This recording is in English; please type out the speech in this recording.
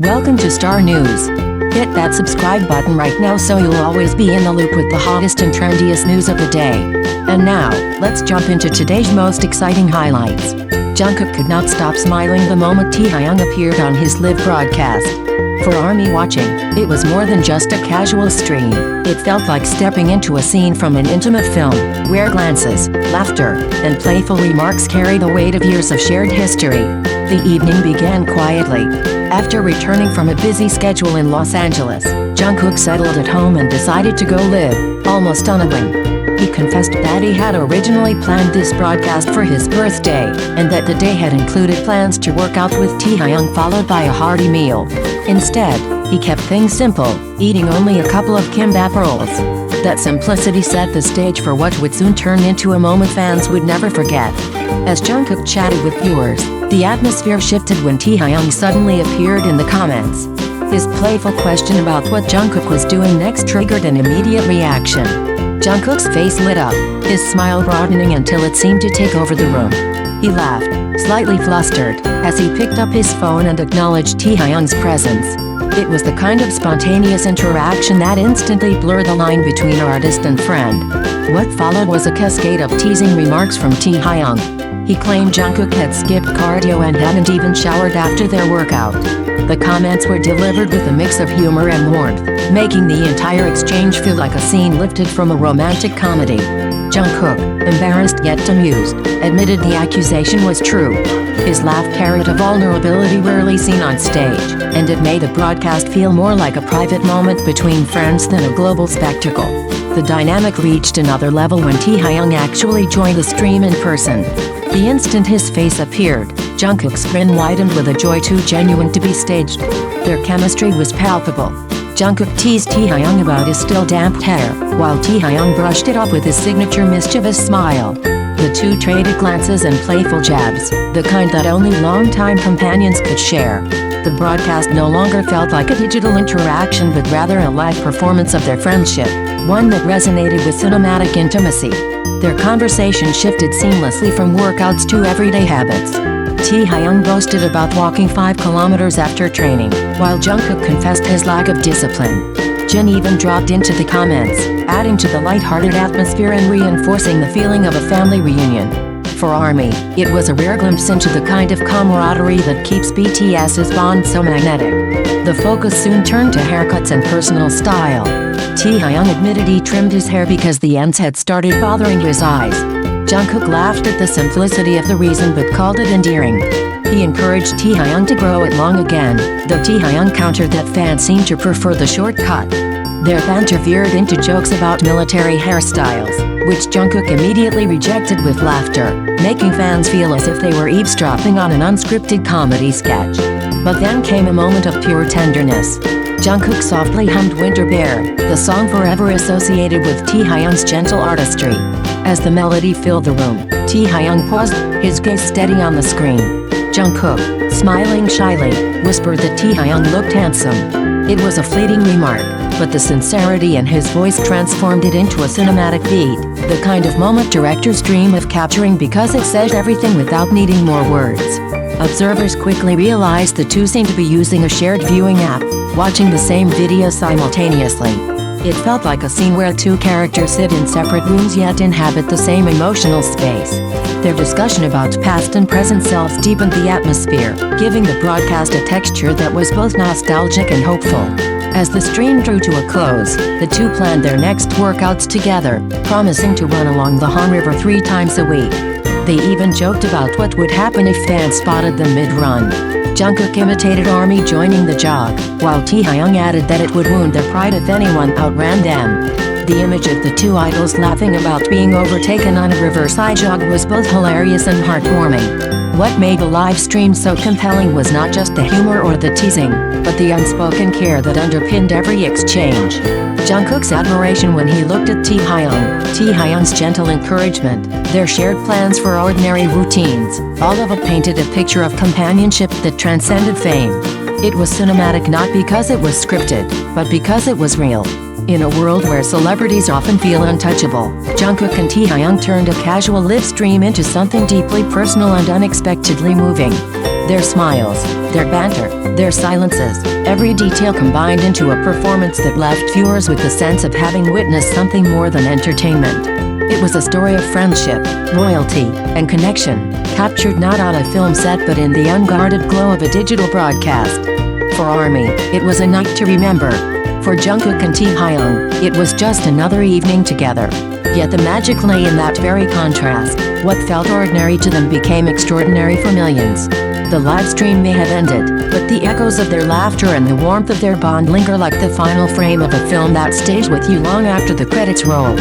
Welcome to Star News. Hit that subscribe button right now so you'll always be in the loop with the hottest and trendiest news of the day. And now, let's jump into today's most exciting highlights. Jungkook could not stop smiling the moment Taehyung appeared on his live broadcast. For ARMY watching, it was more than just a casual stream. It felt like stepping into a scene from an intimate film, where glances, laughter, and playful remarks carry the weight of years of shared history. The evening began quietly. After returning from a busy schedule in Los Angeles, Jungkook settled at home and decided to go live, almost on a whim. He confessed that he had originally planned this broadcast for his birthday, and that the day had included plans to work out with Taehyung followed by a hearty meal. Instead, he kept things simple, eating only a couple of kimbap rolls. That simplicity set the stage for what would soon turn into a moment fans would never forget. As Jungkook chatted with viewers, the atmosphere shifted when Taehyung suddenly appeared in the comments. His playful question about what Jungkook was doing next triggered an immediate reaction. Jungkook's face lit up, his smile broadening until it seemed to take over the room. He laughed, slightly flustered, as he picked up his phone and acknowledged Taehyung's presence. It was the kind of spontaneous interaction that instantly blurred the line between artist and friend. What followed was a cascade of teasing remarks from Taehyung. He claimed Jungkook had skipped cardio and hadn't even showered after their workout. The comments were delivered with a mix of humor and warmth, making the entire exchange feel like a scene lifted from a romantic comedy. Jungkook, embarrassed yet amused, admitted the accusation was true. His laugh carried a vulnerability rarely seen on stage, and it made the broadcast feel more like a private moment between friends than a global spectacle. The dynamic reached another level when Taehyung actually joined the stream in person. The instant his face appeared, Jungkook's grin widened with a joy too genuine to be staged. Their chemistry was palpable. Jungkook teased Taehyung about his still damp hair, while Taehyung brushed it off with his signature mischievous smile. The two traded glances and playful jabs, the kind that only longtime companions could share. The broadcast no longer felt like a digital interaction but rather a live performance of their friendship, one that resonated with cinematic intimacy. Their conversation shifted seamlessly from workouts to everyday habits. Taehyung boasted about walking 5 kilometers after training, while Jungkook confessed his lack of discipline. Jin even dropped into the comments, adding to the lighthearted atmosphere and reinforcing the feeling of a family reunion. For ARMY, it was a rare glimpse into the kind of camaraderie that keeps BTS's bond so magnetic. The focus soon turned to haircuts and personal style. Taehyung admitted he trimmed his hair because the ends had started bothering his eyes. Jungkook laughed at the simplicity of the reason but called it endearing. He encouraged Taehyung to grow it long again, though Taehyung countered that fans seemed to prefer the short cut. Their banter veered into jokes about military hairstyles, which Jungkook immediately rejected with laughter, making fans feel as if they were eavesdropping on an unscripted comedy sketch. But then came a moment of pure tenderness. Jungkook softly hummed Winter Bear, the song forever associated with Taehyung's gentle artistry. As the melody filled the room, Taehyung paused, his gaze steady on the screen. Jungkook, smiling shyly, whispered that Taehyung looked handsome. It was a fleeting remark, but the sincerity in his voice transformed it into a cinematic beat, the kind of moment directors dream of capturing because it says everything without needing more words. Observers quickly realized the two seemed to be using a shared viewing app, watching the same video simultaneously. It felt like a scene where two characters sit in separate rooms yet inhabit the same emotional space. Their discussion about past and present selves deepened the atmosphere, giving the broadcast a texture that was both nostalgic and hopeful. As the stream drew to a close, the two planned their next workouts together, promising to run along the Han River 3 times a week. They even joked about what would happen if fans spotted them mid-run. Jungkook imitated ARMY joining the jog, while Taehyung added that it would wound their pride if anyone outran them. The image of the two idols laughing about being overtaken on a riverside jog was both hilarious and heartwarming. What made the live stream so compelling was not just the humor or the teasing, but the unspoken care that underpinned every exchange. Jungkook's admiration when he looked at Taehyung, Taehyung's gentle encouragement, their shared plans for ordinary routines, all of it painted a picture of companionship that transcended fame. It was cinematic not because it was scripted, but because it was real. In a world where celebrities often feel untouchable, Jungkook and Taehyung turned a casual live stream into something deeply personal and unexpectedly moving. Their smiles, their banter, their silences, every detail combined into a performance that left viewers with the sense of having witnessed something more than entertainment. It was a story of friendship, loyalty, and connection, captured not on a film set but in the unguarded glow of a digital broadcast. For ARMY, it was a night to remember. For Jungkook and Taehyung, it was just another evening together. Yet the magic lay in that very contrast. What felt ordinary to them became extraordinary for millions. The live stream may have ended, but the echoes of their laughter and the warmth of their bond linger like the final frame of a film that stays with you long after the credits roll.